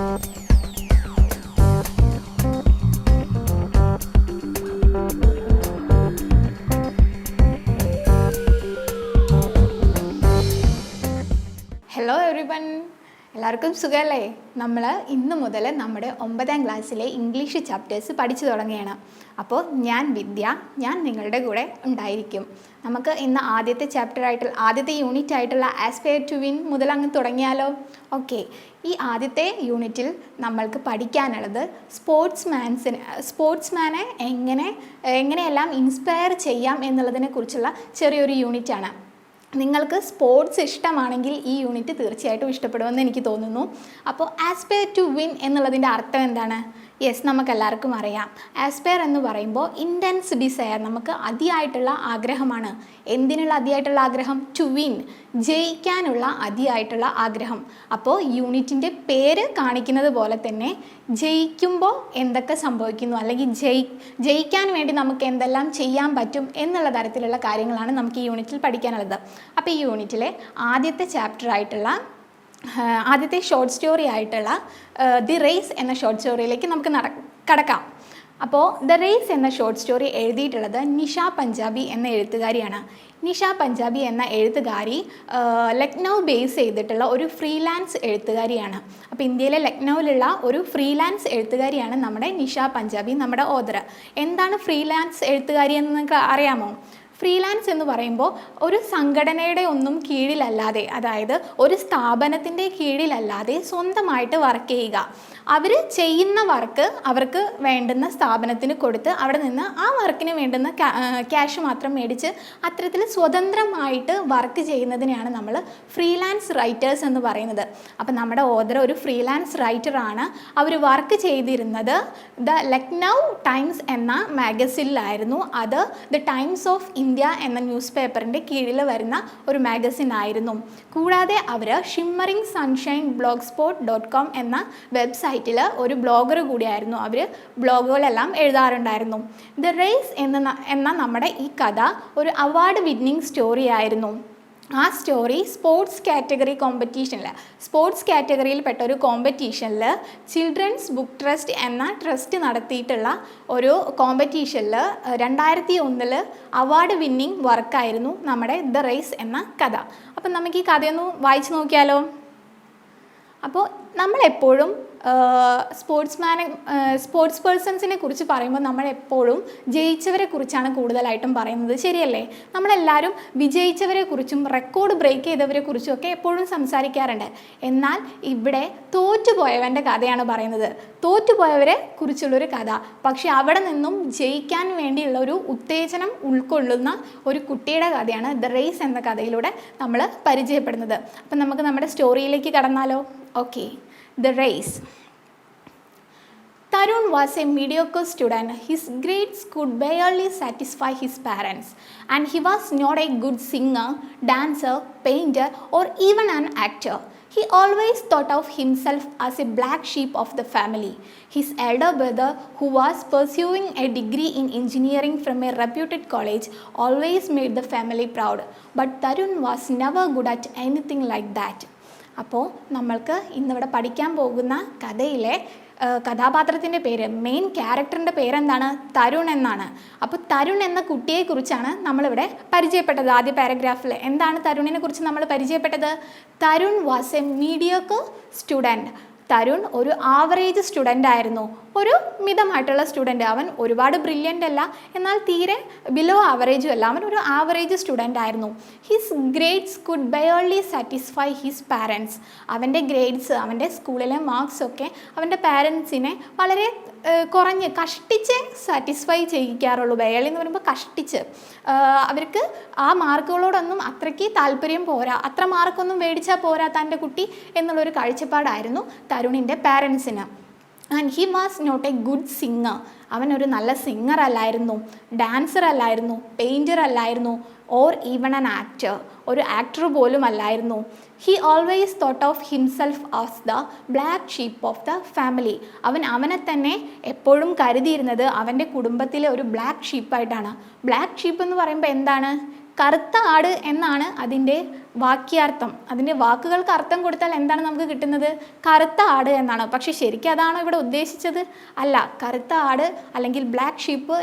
Hello everyone, എല്ലാവർക്കും സുഖമല്ലേ? നമ്മൾ ഇന്ന് മുതൽ നമ്മുടെ 9ാം ക്ലാസ്സിലെ ഇംഗ്ലീഷ് ചാപ്റ്റേഴ്സ് പഠിച്ചു തുടങ്ങുകയാണ്. അപ്പോൾ ഞാൻ വിദ്യ, ഞാൻ നിങ്ങളുടെ കൂടെ ഉണ്ടായിരിക്കും. നമുക്ക് ഇന്ന് ആദ്യത്തെ യൂണിറ്റ് ആയിട്ടുള്ള ആസ്പയർ ടു വിൻ മുതൽ അങ്ങ് തുടങ്ങിയാലോ? ഓക്കെ, ഈ ആദ്യത്തെ യൂണിറ്റിൽ നമ്മൾക്ക് പഠിക്കാനുള്ളത് സ്പോർട്സ്മാനെ എങ്ങനെയെല്ലാം ഇൻസ്പയർ ചെയ്യാം എന്നുള്ളതിനെ കുറിച്ചുള്ള ചെറിയൊരു യൂണിറ്റാണ്. നിങ്ങൾക്ക് സ്പോർട്സ് ഇഷ്ടമാണെങ്കിൽ ഈ യൂണിറ്റ് തീർച്ചയായിട്ടും ഇഷ്ടപ്പെടുമെന്ന് എനിക്ക് തോന്നുന്നു. അപ്പോൾ ആസ്പയർ ടു വിൻ എന്നുള്ളതിൻ്റെ അർത്ഥം എന്താണ്? യെസ്, നമുക്കെല്ലാവർക്കും അറിയാം. ആസ്പയർ എന്ന് പറയുമ്പോൾ ഇൻറ്റൻസ് ഡിസയർ, നമുക്ക് അതിയായിട്ടുള്ള ആഗ്രഹമാണ്. എന്തിനുള്ള അതിയായിട്ടുള്ള ആഗ്രഹം? ടു വിൻ, ജയിക്കാനുള്ള അതിയായിട്ടുള്ള ആഗ്രഹം. അപ്പോൾ യൂണിറ്റിൻ്റെ പേര് കാണിക്കുന്നത് പോലെ തന്നെ ജയിക്കുമ്പോൾ എന്തൊക്കെ സംഭവിക്കുന്നു, അല്ലെങ്കിൽ ജയിക്കാൻ വേണ്ടി നമുക്ക് എന്തെല്ലാം ചെയ്യാൻ പറ്റും എന്നുള്ള തരത്തിലുള്ള കാര്യങ്ങളാണ് നമുക്ക് ഈ യൂണിറ്റിൽ പഠിക്കാനുള്ളത്. അപ്പോൾ ഈ യൂണിറ്റിലെ ആദ്യത്തെ ഷോർട്ട് സ്റ്റോറി ആയിട്ടുള്ള ദി റേസ് എന്ന ഷോർട്ട് സ്റ്റോറിയിലേക്ക് നമുക്ക് കടക്കാം. അപ്പോൾ ദ റേസ് എന്ന ഷോർട്ട് സ്റ്റോറി എഴുതിയിട്ടുള്ളത് നിഷ പഞ്ചാബി എന്ന എഴുത്തുകാരിയാണ്. നിഷ പഞ്ചാബി എന്ന എഴുത്തുകാരി ലക്നൗ ബേസ് ചെയ്തിട്ടുള്ള ഒരു ഫ്രീലാൻസ് എഴുത്തുകാരിയാണ്. അപ്പോൾ ഇന്ത്യയിലെ ലക്നൗവിലുള്ള ഒരു ഫ്രീലാൻസ് എഴുത്തുകാരിയാണ് നമ്മുടെ നിഷ പഞ്ചാബി, നമ്മുടെ ഓതർ. എന്താണ് ഫ്രീലാൻസ് എഴുത്തുകാരി എന്ന് നിങ്ങൾക്ക് അറിയാമോ? ഫ്രീലാൻസ് എന്ന് പറയുമ്പോൾ ഒരു സംഘടനയുടെ ഒന്നും കീഴിലല്ലാതെ, അതായത് ഒരു സ്ഥാപനത്തിൻ്റെ കീഴിലല്ലാതെ സ്വന്തമായിട്ട് വർക്ക് ചെയ്യുക. അവർ ചെയ്യുന്ന വർക്ക് അവർക്ക് വേണ്ടുന്ന സ്ഥാപനത്തിന് കൊടുത്ത് അവിടെ നിന്ന് ആ വർക്കിന് വേണ്ടുന്ന ക്യാഷ് മാത്രം മേടിച്ച് അത്തരത്തിൽ സ്വതന്ത്രമായിട്ട് വർക്ക് ചെയ്യുന്നതിനെയാണ് നമ്മൾ ഫ്രീലാൻസ് റൈറ്റേഴ്സ് എന്ന് പറയുന്നത്. അപ്പം നമ്മുടെ ഓതർ ഒരു ഫ്രീലാൻസ് റൈറ്ററാണ്. അവർ വർക്ക് ചെയ്തിരുന്നത് ദ ലക്നൗ ടൈംസ് എന്ന മാഗസിനിലായിരുന്നു. അത് ദ ടൈംസ് ഓഫ് ഇന്ത്യ എന്ന ന്യൂസ് പേപ്പറിൻ്റെ കീഴിൽ വരുന്ന ഒരു മാഗസിൻ ആയിരുന്നു. കൂടാതെ അവർ ഷിമ്മറിങ് സൺഷൈൻ blogspot.com എന്ന വെബ്സൈറ്റിൽ ഒരു ബ്ലോഗർ കൂടിയായിരുന്നു. അവർ ബ്ലോഗുകളെല്ലാം എഴുതാറുണ്ടായിരുന്നു. ദ റേസ് എന്ന നമ്മുടെ ഈ കഥ ഒരു അവാർഡ് വിന്നിംഗ് സ്റ്റോറി ആയിരുന്നു. ആ സ്റ്റോറി സ്പോർട്സ് കാറ്റഗറിയിൽപ്പെട്ട ഒരു കോമ്പറ്റീഷനിൽ ചിൽഡ്രൻസ് ബുക്ക് ട്രസ്റ്റ് എന്ന ട്രസ്റ്റ് നടത്തിയിട്ടുള്ള ഒരു കോമ്പറ്റീഷനിൽ 2001 അവാർഡ് വിന്നിംഗ് വർക്കായിരുന്നു നമ്മുടെ ദ റേസ് എന്ന കഥ. അപ്പം നമുക്ക് ഈ കഥയൊന്ന് വായിച്ചു നോക്കിയാലോ? അപ്പോൾ നമ്മളെപ്പോഴും സ്പോർട്സ് പേഴ്സൺസിനെ കുറിച്ച് പറയുമ്പോൾ നമ്മളെപ്പോഴും ജയിച്ചവരെ കുറിച്ചാണ് കൂടുതലായിട്ടും പറയുന്നത്, ശരിയല്ലേ? നമ്മളെല്ലാവരും വിജയിച്ചവരെ കുറിച്ചും റെക്കോർഡ് ബ്രേക്ക് ചെയ്തവരെ കുറിച്ചും ഒക്കെ എപ്പോഴും സംസാരിക്കാറുണ്ട്. എന്നാൽ ഇവിടെ തോറ്റുപോയവൻ്റെ കഥയാണ് പറയുന്നത്, തോറ്റുപോയവരെ കുറിച്ചുള്ളൊരു കഥ. പക്ഷെ അവിടെ നിന്നും ജയിക്കാൻ വേണ്ടിയുള്ള ഒരു ഉത്തേജനം ഉൾക്കൊള്ളുന്ന ഒരു കുട്ടിയുടെ കഥയാണ് ദ റേസ് എന്ന കഥയിലൂടെ നമ്മൾ പരിചയപ്പെടുന്നത്. അപ്പം നമുക്ക് നമ്മുടെ സ്റ്റോറിയിലേക്ക് കടന്നാലോ? Okay, The race. Tarun was a mediocre student. His grades could barely satisfy his parents, and he was not a good singer, dancer, painter, or even an actor. He always thought of himself as a black sheep of the family. His elder brother, who was pursuing a degree in engineering from a reputed college, always made the family proud. But Tarun was never good at anything like that. അപ്പോൾ നമ്മൾക്ക് ഇന്നിവിടെ പഠിക്കാൻ പോകുന്ന കഥയിലെ കഥാപാത്രത്തിൻ്റെ പേര്, main ക്യാരക്ടറിൻ്റെ പേരെന്താണ്? തരുൺ എന്നാണ്. അപ്പോൾ തരുൺ എന്ന കുട്ടിയെക്കുറിച്ചാണ് നമ്മളിവിടെ പരിചയപ്പെട്ടത്. ആദ്യ പാരഗ്രാഫിൽ എന്താണ് തരുണിനെ കുറിച്ച് നമ്മൾ പരിചയപ്പെട്ടത്? Tarun was A mediocre student. Tarun ഒരു ആവറേജ് സ്റ്റുഡൻ്റ് ആയിരുന്നു, ഒരു മിതമായിട്ടുള്ള സ്റ്റുഡൻറ്റ്. അവൻ ഒരുപാട് ബ്രില്യൻ്റ് അല്ല, എന്നാൽ തീരെ ബിലോ ആവറേജും അല്ല, അവൻ ഒരു ആവറേജ് സ്റ്റുഡൻ്റ് ആയിരുന്നു. His grades could be only satisfy his parents. അവൻ്റെ ഗ്രേഡ്സ്, അവൻ്റെ സ്കൂളിലെ മാർക്സൊക്കെ അവൻ്റെ പാരൻസിനെ വളരെ കഷ്ടിച്ച് സാറ്റിസ്ഫൈ ചെയ്യിക്കാറുള്ളൂ. ബയോളി എന്ന് പറയുമ്പോൾ കഷ്ടിച്ച്. അവർക്ക് ആ മാർക്കുകളോടൊന്നും അത്രയ്ക്ക് താല്പര്യം പോരാ, അത്ര മാർക്കൊന്നും മേടിച്ചാൽ പോരാ തൻ്റെ കുട്ടി എന്നുള്ളൊരു കാഴ്ചപ്പാടായിരുന്നു തരുണിൻ്റെ പാരൻസിന്. And he was not a good singer. അവനൊരു നല്ല സിംഗർ അല്ലായിരുന്നു, ഡാൻസർ അല്ലായിരുന്നു, പെയിൻറ്റർ അല്ലായിരുന്നു, ഓർ ഈവൺ ആൻ ആക്ടർ. ഒരു ആക്ടർ പോലും അല്ലായിരുന്നു. He always thought of himself as the black sheep of the family. അവനെ തന്നെ എപ്പോഴും കരുതിയിരുന്നത് അവൻ്റെ കുടുംബത്തിലെ ഒരു ബ്ലാക്ക് ഷീപ്പായിട്ടാണ്. ബ്ലാക്ക് ഷീപ്പ് എന്ന് പറയുമ്പോൾ എന്താണ്? കറുത്ത ആട് എന്നാണ് അതിൻ്റെ വാക്യാർത്ഥം. അതിൻ്റെ വാക്കുകൾക്ക് അർത്ഥം കൊടുത്താൽ എന്താണ് നമുക്ക് കിട്ടുന്നത്? കറുത്ത ആട് എന്നാണ്. പക്ഷെ ശരിക്കും അതാണോ ഇവിടെ ഉദ്ദേശിച്ചത്? അല്ല. കറുത്ത ആട് അല്ലെങ്കിൽ ബ്ലാക്ക് ഷീപ്പ്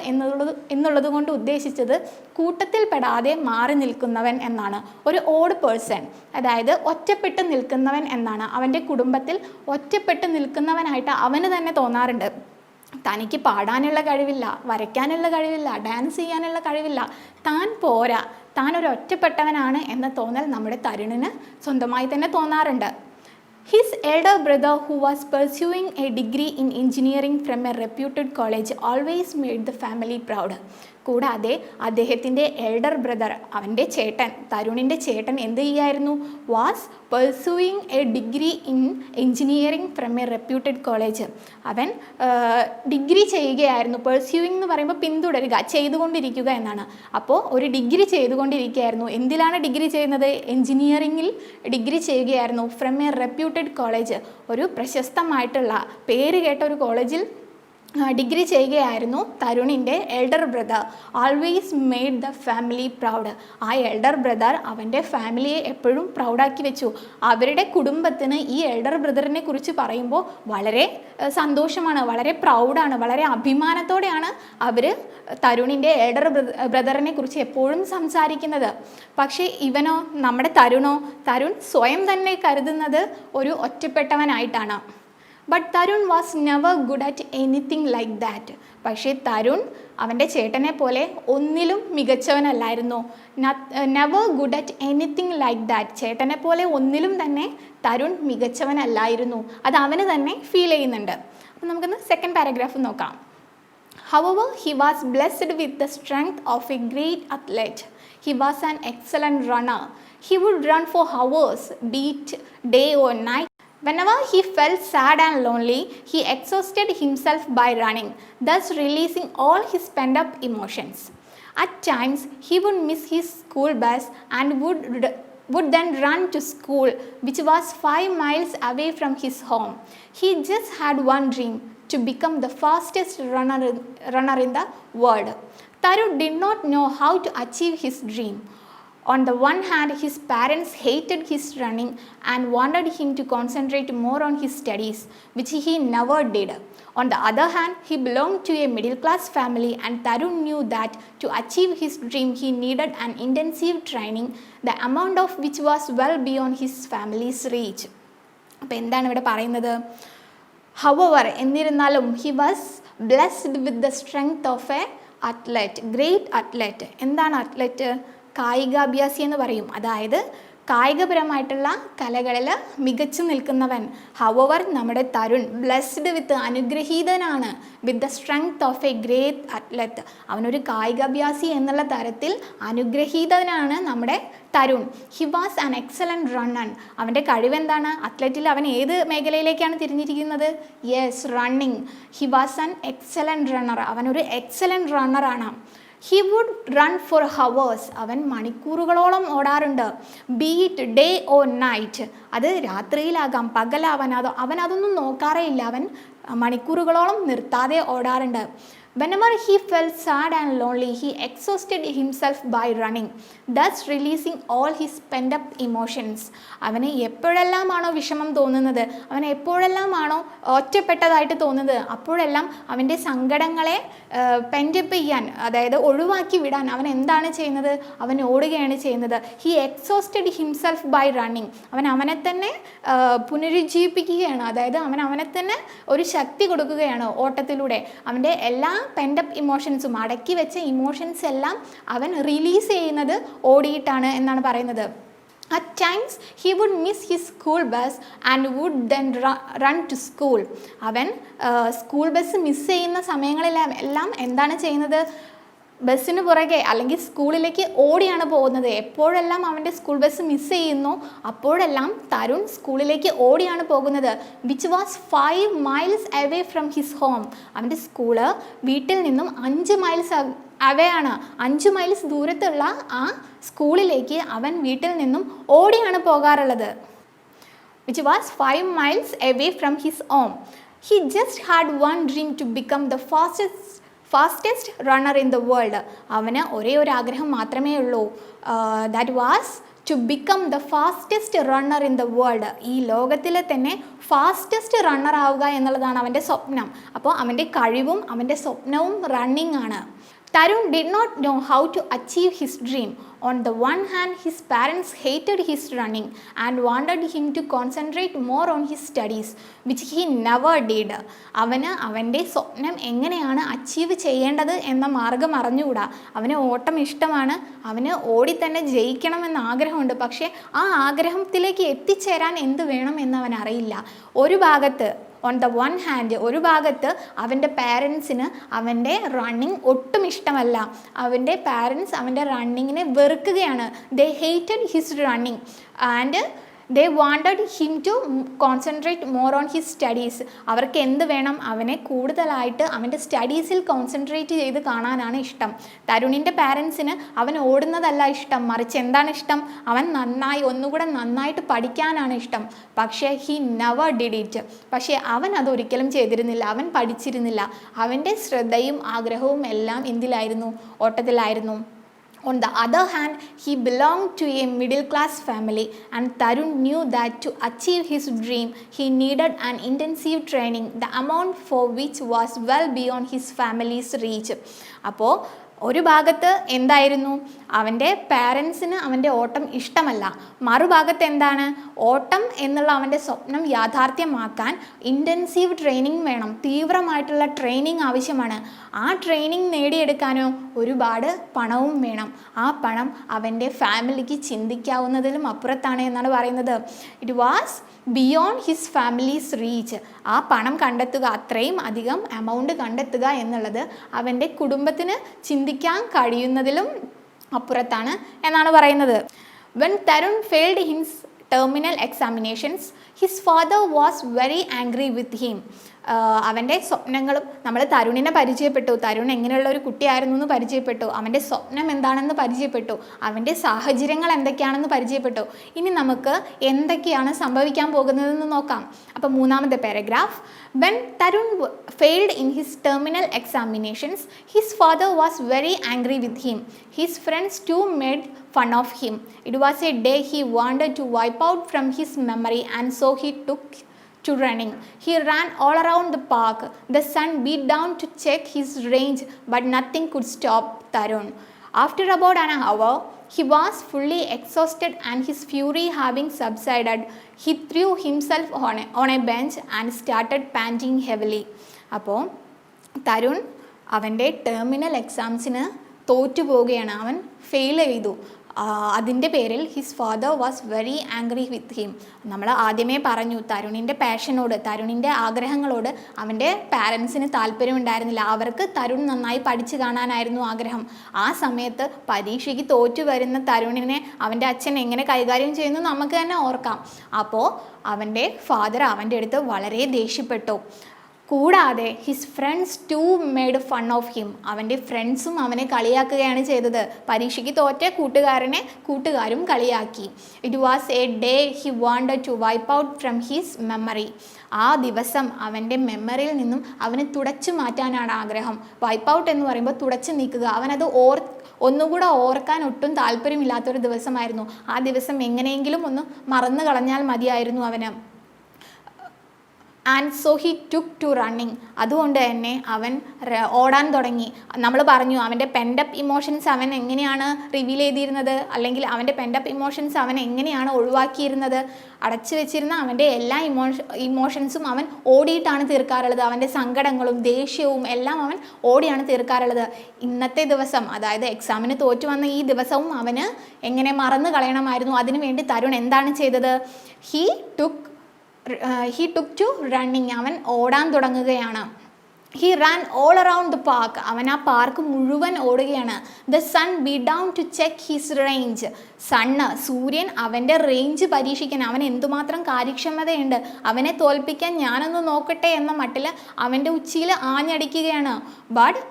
എന്നുള്ളത് കൊണ്ട് ഉദ്ദേശിച്ചത് കൂട്ടത്തിൽ പെടാതെ മാറി നിൽക്കുന്നവൻ എന്നാണ്. ഒരു ഓഡ് പേഴ്സൺ, അതായത് ഒറ്റപ്പെട്ട് നിൽക്കുന്നവൻ എന്നാണ്. അവൻ്റെ കുടുംബത്തിൽ ഒറ്റപ്പെട്ട് നിൽക്കുന്നവനായിട്ട് അവന് തന്നെ തോന്നാറുണ്ട്. തനിക്ക് പാടാനുള്ള കഴിവില്ല, വരയ്ക്കാനുള്ള കഴിവില്ല, ഡാൻസ് ചെയ്യാനുള്ള കഴിവില്ല, താൻ പോരാ, താൻ ഒരു ഒറ്റപ്പെട്ടവനാണ് എന്ന തോന്നൽ നമ്മുടെ തരുണിന് സ്വന്തമായി തന്നെ തോന്നാറുണ്ട്. His elder brother, who was pursuing a degree in engineering from a reputed college, always made the family proud. കൂടാതെ അദ്ദേഹത്തിൻ്റെ എൽഡർ ബ്രദർ, അവൻ്റെ ചേട്ടൻ, തരുണിൻ്റെ ചേട്ടൻ എന്ത് ചെയ്യായിരുന്നു? Was pursuing A degree in engineering from a reputed college. അവൻ degree ചെയ്യുകയായിരുന്നു. Pursuing എന്ന് പറയുമ്പോൾ പിന്തുടരുക, ചെയ്തുകൊണ്ടിരിക്കുക എന്നാണ്. അപ്പോൾ ഒരു ഡിഗ്രി ചെയ്തുകൊണ്ടിരിക്കുകയായിരുന്നു. എന്തിലാണ് ഡിഗ്രി ചെയ്യുന്നത്? എൻജിനീയറിംഗിൽ ഡിഗ്രി ചെയ്യുകയായിരുന്നു. ഫ്രം എ റെപ്യൂട്ടഡ് കോളേജ്, ഒരു പ്രശസ്തമായിട്ടുള്ള പേര് കേട്ട ഒരു കോളേജിൽ ഡിഗ്രി ചെയ്യുകയായിരുന്നു തരുണിൻ്റെ elder brother. Always made the family proud. ആ എൽഡർ ബ്രദർ അവൻ്റെ ഫാമിലിയെ എപ്പോഴും പ്രൗഡാക്കി വെച്ചു. അവരുടെ കുടുംബത്തിന് ഈ എൽഡർ ബ്രദറിനെ കുറിച്ച് പറയുമ്പോൾ വളരെ സന്തോഷമാണ്, വളരെ പ്രൗഡാണ്, വളരെ അഭിമാനത്തോടെയാണ് അവർ തരുണിൻ്റെ എൽഡർ ബ്രദറിനെ കുറിച്ച് എപ്പോഴും സംസാരിക്കുന്നത്. പക്ഷേ ഇവനോ, നമ്മുടെ തരുൺ സ്വയം തന്നെ കരുതുന്നത് ഒരു ഒറ്റപ്പെട്ടവനായിട്ടാണ്. But Tarun was never good at anything like that. പക്ഷേ തരുൺ അവൻ്റെ ചേട്ടനെ പോലെ ഒന്നിലും മികച്ചവനല്ലായിരുന്നു. Never good at anything like that. ചേട്ടനെ പോലെ ഒന്നിലും തന്നെ തരുൺ മികച്ചവനല്ലായിരുന്നു. അത് അവന് തന്നെ ഫീൽ ചെയ്യുന്നുണ്ട്. അപ്പം നമുക്കൊന്ന് സെക്കൻഡ് പാരഗ്രാഫ് നോക്കാം. However, he was blessed with the strength of a great athlete. He was an excellent runner. He would run for hours, be it day or night. Whenever he felt sad and lonely, he exhausted himself by running, thus releasing all his pent-up emotions. At times, he would miss his school bus and would then run to school, which was 5 miles away from his home. He just had one dream: to become the fastest runner in the world. Tarun did not know how to achieve his dream. On the one hand, his parents hated his running and wanted him to concentrate more on his studies, which he never did. On the other hand, he belonged to a middle-class family, and Tarun knew that to achieve his dream, he needed an intensive training, the amount of which was well beyond his family's reach. അപ്പോൾ എന്താണ് ഇവിടെ പറയുന്നത്? However, എന്നിരുന്നാലും, he was blessed with the strength of a athlete, great athlete. എന്താണ് athlete? കായികാഭ്യാസി എന്ന് പറയും. അതായത് കായികപരമായിട്ടുള്ള കലകളിൽ മികച്ചു നിൽക്കുന്നവൻ. ഹവർ നമ്മുടെ തരുൺ ബ്ലെസ്ഡ് വിത്ത്, അനുഗ്രഹീതനാണ്, with the strength of a great athlete. അവനൊരു കായികാഭ്യാസി എന്നുള്ള തരത്തിൽ അനുഗ്രഹീതനാണ് നമ്മുടെ Tarun. He was an excellent runner. അവൻ്റെ കഴിവെന്താണ്? അത്ലറ്റിൽ അവൻ ഏത് മേഖലയിലേക്കാണ് തിരിഞ്ഞിരിക്കുന്നത്? Yes, running. He was an excellent runner. അവനൊരു എക്സലൻറ്റ് റണ്ണറാണ്. He would run for hours. അവൻ മണിക്കൂറുകളോളം ഓടാറുണ്ട്. Be it day or night. അത് രാത്രിയിലാകാം, പകലാവാൻ, അവൻ അതൊന്നും നോക്കാറേ ഇല്ല. അവൻ മണിക്കൂറുകളോളം നിർത്താതെ ഓടാറുണ്ട്. Whenever he felt sad and lonely, he exhausted himself by running, thus releasing all his pent-up emotions. അവന് എപ്പോഴെല്ലാമാണോ വിഷമം തോന്നുന്നത്, അവന് എപ്പോഴെല്ലാമാണോ ഒറ്റപ്പെട്ടതായിട്ട് തോന്നുന്നത്, അപ്പോഴെല്ലാം അവൻ്റെ സങ്കടങ്ങളെ പെൻഡപ്പ് ചെയ്യാൻ, അതായത് ഒഴിവാക്കി വിടാൻ അവൻ എന്താണ് ചെയ്യുന്നത്? അവൻ ഓടുകയാണ് ചെയ്യുന്നത്. He exhausted himself by running. അവൻ അവനെ തന്നെ പുനരുജ്ജീവിപ്പിക്കുകയാണ്. അതായത് അവനെ തന്നെ ഒരു ശക്തി കൊടുക്കുകയാണ് ഓട്ടത്തിലൂടെ. അവൻ്റെ എല്ലാ പെൻഡപ്പ് ഇമോഷൻസും, അടക്കി വെച്ച ഇമോഷൻസ് എല്ലാം അവൻ റിലീസ് ചെയ്യുന്നത് ഓടിയിട്ടാണ് എന്നാണ് പറയുന്നത്. At times, he would miss his school bus and would then run to school. അവൻ സ്കൂൾ ബസ് മിസ് ചെയ്യുന്ന സമയങ്ങളിലെല്ലാം എന്താണ് ചെയ്യുന്നത്? ബസ്സിന് പുറകെ അല്ലെങ്കിൽ സ്കൂളിലേക്ക് ഓടിയാണ് പോകുന്നത്. എപ്പോഴെല്ലാം അവൻ്റെ സ്കൂൾ ബസ് മിസ് ചെയ്യുന്നു അപ്പോഴെല്ലാം തരുൺ സ്കൂളിലേക്ക് ഓടിയാണ് പോകുന്നത്. Which was 5 miles away from his home. അവൻ്റെ സ്കൂള് വീട്ടിൽ നിന്നും 5 miles അവയാണ്. 5 മൈൽസ് ദൂരത്തുള്ള ആ സ്കൂളിലേക്ക് അവൻ വീട്ടിൽ നിന്നും ഓടിയാണ് പോകാറുള്ളത്. which was 5 miles away from his home. He just had one dream to become the fastest runner in the world. അവന് ഒരേ ഒരു ആഗ്രഹം മാത്രമേ ഉള്ളൂ. That was to become the fastest runner in the world. ഈ ലോകത്തിലെ തന്നെ ഫാസ്റ്റസ്റ്റ് റണ്ണർ ആവുക എന്നുള്ളതാണ് അവൻ്റെ സ്വപ്നം. അപ്പോൾ അവൻ്റെ കഴിവും അവൻ്റെ സ്വപ്നവും റണ്ണിങ് ആണ്. Tarun did not know how to achieve his dream. On the one hand, his parents hated his running and wanted him to concentrate more on his studies, which he never did. അവന് അവൻ്റെ സ്വപ്നം എങ്ങനെയാണ് achieve ചെയ്യേണ്ടത് എന്ന മാർഗം അറിഞ്ഞുകൂടാ. അവന് ഓട്ടം ഇഷ്ടമാണ്, അവന് ഓടി തന്നെ ജയിക്കണമെന്ന് ആഗ്രഹമുണ്ട്. പക്ഷേ ആ ആഗ്രഹത്തിലേക്ക് എത്തിച്ചേരാൻ എന്ത് വേണം എന്ന് അവൻ അറിയില്ല. ഒരു ഭാഗത്ത് ഓൺ ദ വൺ ഹാൻഡ്, ഒരു ഭാഗത്ത് അവൻ്റെ പാരൻസിന് അവൻ്റെ റണ്ണിങ് ഒട്ടും ഇഷ്ടമല്ല. അവൻ്റെ പാരൻസ് അവൻ്റെ റണ്ണിങ്ങിനെ വെറുക്കുകയാണ്. They hated his running and they wanted him to concentrate more on his studies. അവർക്ക് എന്ത് വേണം, അവനെ കൂടുതലായിട്ട് അവൻ്റെ സ്റ്റഡീസിൽ കോൺസെൻട്രേറ്റ് ചെയ്ത് കാണാനാണ് ഇഷ്ടം. തരുണിൻ്റെ പാരൻസിന് അവൻ ഓടുന്നതല്ല ഇഷ്ടം, മറിച്ച് എന്താണ് ഇഷ്ടം, അവൻ ഒന്നുകൂടെ നന്നായിട്ട് പഠിക്കാനാണ് ഇഷ്ടം. പക്ഷേ ഹി നെവർ ഡിഡ് ഇറ്റ്. പക്ഷേ അവൻ അതൊരിക്കലും ചെയ്തിരുന്നില്ല, അവൻ പഠിച്ചിരുന്നില്ല. അവൻ്റെ ശ്രദ്ധയും ആഗ്രഹവും എല്ലാം എന്തിലായിരുന്നു, ഓട്ടത്തിലായിരുന്നു. On the other hand, he belonged to a middle-class family, and Tarun knew that to achieve his dream, he needed an intensive training, the amount for which was well beyond his family's reach. അപ്പോൾ ഒരു ഭാഗത്ത് എന്തായിരുന്നു, അവൻ്റെ പാരൻസിന് അവൻ്റെ ഓട്ടം ഇഷ്ടമല്ല. മറുഭാഗത്ത് എന്താണ്, ഓട്ടം എന്നുള്ള അവൻ്റെ സ്വപ്നം യാഥാർത്ഥ്യമാക്കാൻ ഇൻറ്റൻസീവ് ട്രെയിനിങ് വേണം, തീവ്രമായിട്ടുള്ള ട്രെയിനിങ് ആവശ്യമാണ്. ആ ട്രെയിനിങ് നേടിയെടുക്കാനോ ഒരുപാട് പണവും വേണം. ആ പണം അവൻ്റെ ഫാമിലിക്ക് ചിന്തിക്കാവുന്നതിലും അപ്പുറത്താണ് എന്നാണ് പറയുന്നത്. It was beyond his families reach. ആ പണം കണ്ടെത്തുക, അത്രയും അധികം എമൗണ്ട് കണ്ടെത്തുക എന്നുള്ളത് അവൻ്റെ കുടുംബത്തിന് ചിന്തിക്കാൻ കഴിയുന്നതിലും അപ്പുറത്താണ് എന്നാണ് പറയുന്നത്. When Tarun failed his terminal examinations, his father was very angry with him. അവൻ്റെ സ്വപ്നങ്ങളും, നമ്മൾ തരുണിനെ പരിചയപ്പെട്ടു, തരുൺ എങ്ങനെയുള്ള ഒരു കുട്ടിയായിരുന്നു എന്ന് പരിചയപ്പെട്ടു, അവൻ്റെ സ്വപ്നം എന്താണെന്ന് പരിചയപ്പെട്ടു, അവൻ്റെ സാഹചര്യങ്ങൾ എന്തൊക്കെയാണെന്ന് പരിചയപ്പെട്ടു. ഇനി നമുക്ക് എന്തൊക്കെയാണ് സംഭവിക്കാൻ പോകുന്നതെന്ന് നോക്കാം. അപ്പോൾ മൂന്നാമത്തെ paragraph. When Tarun failed in his terminal examinations, his father was very angry with him. His friends too made fun of him. It was a day he wanted to wipe out from his memory, and so he took to running. He ran all around the park. The sun beat down to check his range, but nothing could stop Tarun. After about an hour, he was fully exhausted, and his fury having subsided, he threw himself on a bench and started panting heavily. അപ്പോൾ തരുൺ അവൻ്റെ terminal എക്സാംസിന് തോറ്റുപോവുകയാണ്, അവൻ fail ചെയ്തു. അതിൻ്റെ പേരിൽ his father was very angry with him. നമ്മൾ ആദ്യമേ പറഞ്ഞു, തരുണിൻ്റെ പാഷനോട്, തരുണിൻ്റെ ആഗ്രഹങ്ങളോട് അവൻ്റെ പാരൻസിന് താല്പര്യമുണ്ടായിരുന്നില്ല. അവർക്ക് തരുൺ നന്നായി പഠിച്ചു കാണാനായിരുന്നു ആഗ്രഹം. ആ സമയത്ത് പരീക്ഷയ്ക്ക് തോറ്റു വരുന്ന തരുണിനെ അവൻ്റെ അച്ഛൻ എങ്ങനെ കൈകാര്യം ചെയ്യുന്നു നമുക്ക് തന്നെ ഓർക്കാം. അപ്പോൾ അവൻ്റെ ഫാദർ അവൻ്റെ അടുത്ത് വളരെ ദേഷ്യപ്പെട്ടു. കൂടാതെ his friends too made fun of him. അവൻ്റെ ഫ്രണ്ട്സും അവനെ കളിയാക്കുകയാണ് ചെയ്തത്. പരീക്ഷയ്ക്ക് തോറ്റ കൂട്ടുകാരും കളിയാക്കി. It was a day he wanted to wipe out from his memory. ആ ദിവസം അവൻ്റെ മെമ്മറിയിൽ നിന്നും അവന് തുടച്ചു മാറ്റാനാണ് ആഗ്രഹം. വൈപ്പ് ഔട്ട് എന്ന് പറയുമ്പോൾ തുടച്ചു നീക്കുക. അവനത് ഒന്നുകൂടെ ഓർക്കാൻ ഒട്ടും താല്പര്യമില്ലാത്തൊരു ദിവസമായിരുന്നു. ആ ദിവസം എങ്ങനെയെങ്കിലും ഒന്ന് മറന്നു കളഞ്ഞാൽ മതിയായിരുന്നു അവന്. And so he took to running. അതുകൊണ്ട് തന്നെ അവൻ ഓടാൻ തുടങ്ങി. നമ്മൾ പറഞ്ഞു അവൻ്റെ പെൻഡപ്പ് ഇമോഷൻസ് അവൻ എങ്ങനെയാണ് റിവീൽ ചെയ്തിരുന്നത്, അല്ലെങ്കിൽ അവൻ്റെ പെൻഡപ്പ് ഇമോഷൻസ് അവൻ എങ്ങനെയാണ് ഒഴിവാക്കിയിരുന്നത്. അടച്ചു വെച്ചിരുന്ന അവൻ്റെ എല്ലാ ഇമോഷൻസും അവൻ ഓടിയിട്ടാണ് തീർക്കാറുള്ളത്. അവൻ്റെ സങ്കടങ്ങളും ദേഷ്യവും എല്ലാം അവൻ ഓടിയാണ് തീർക്കാറുള്ളത്. ഇന്നത്തെ ദിവസം, അതായത് എക്സാമിന് തോറ്റു വന്ന ഈ ദിവസവും അവന് എങ്ങനെ മറന്നു കളയണമായിരുന്നു. അതിനുവേണ്ടി തരുൺ എന്താണ് ചെയ്തത്? He took to running. അവൻ ഓടാൻ തുടങ്ങുകയാണ്. He ran all around the park. അവൻ ആ പാർക്ക് മുഴുവൻ ഓടുകയാണ്. The sun beat down to check his range. സൂര്യൻ അവൻ്റെ റേഞ്ച് പരീക്ഷിക്കാൻ, അവൻ എന്തുമാത്രം കാര്യക്ഷമതയുണ്ട്, അവനെ തോൽപ്പിക്കാൻ ഞാനൊന്ന് നോക്കട്ടെ എന്ന മട്ടിൽ അവൻ്റെ ഉച്ചിയിൽ ആഞ്ഞടിക്കുകയാണ്. But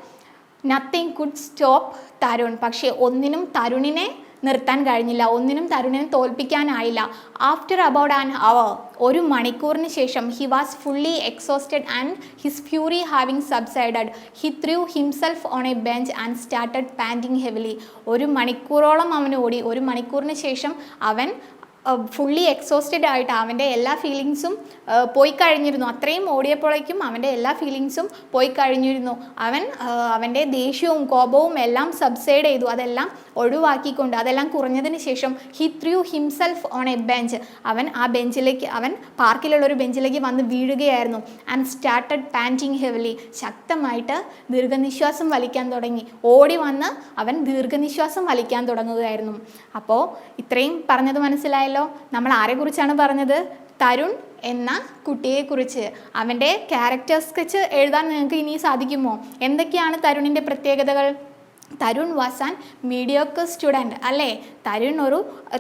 nothing could stop Tarun. പക്ഷേ ഒന്നിനും തരുണിനെ നിർത്താൻ കഴിഞ്ഞില്ല, ഒന്നിനും തരുണിനെ തോൽപ്പിക്കാനായില്ല. ആഫ്റ്റർ അബൌട്ട് ആൻ അവർ, ഒരു മണിക്കൂറിന് ശേഷം, he was fully exhausted and his fury having subsided, he threw himself on a bench and started panting heavily. ഒരു മണിക്കൂറോളം അവൻ ഓടി. ഒരു മണിക്കൂറിന് ശേഷം അവൻ ഫുള്ളി എക്സോസ്റ്റഡ് ആയിട്ട് അവൻ്റെ എല്ലാ ഫീലിങ്സും പോയി കഴിഞ്ഞിരുന്നു. അത്രയും ഓടിയപ്പോഴേക്കും അവൻ്റെ എല്ലാ ഫീലിങ്സും പോയി കഴിഞ്ഞിരുന്നു. അവൻ്റെ ദേഷ്യവും കോപവും എല്ലാം സബ്സൈഡ് ചെയ്തു. അതെല്ലാം ഒഴിവാക്കിക്കൊണ്ട്, അതെല്ലാം കുറഞ്ഞതിന് ശേഷം, he threw himself on a bench, അവൻ പാർക്കിലുള്ളൊരു ബെഞ്ചിലേക്ക് വന്ന് വീഴുകയായിരുന്നു. ആൻഡ് സ്റ്റാർട്ടഡ് പാൻറ്റിങ് ഹെവിലി, ശക്തമായിട്ട് ദീർഘനിശ്വാസം വലിക്കാൻ തുടങ്ങി. ഓടി വന്ന് അവൻ ദീർഘനിശ്വാസം വലിക്കാൻ തുടങ്ങുകയായിരുന്നു. അപ്പോൾ ഇത്രയും പറഞ്ഞത് മനസ്സിലായല്ലോ. നമ്മൾ ആരെക്കുറിച്ചാണ് പറഞ്ഞത്? തരുൺ എന്ന കുട്ടിയെക്കുറിച്ച്. അവൻ്റെ ക്യാരക്ടർ സ്കെച്ച് എഴുതാൻ നിങ്ങൾക്ക് ഇനി സാധിക്കുമോ? എന്തൊക്കെയാണ് തരുണിൻ്റെ പ്രത്യേകതകൾ? Tarun was an mediocre student അല്ലേ?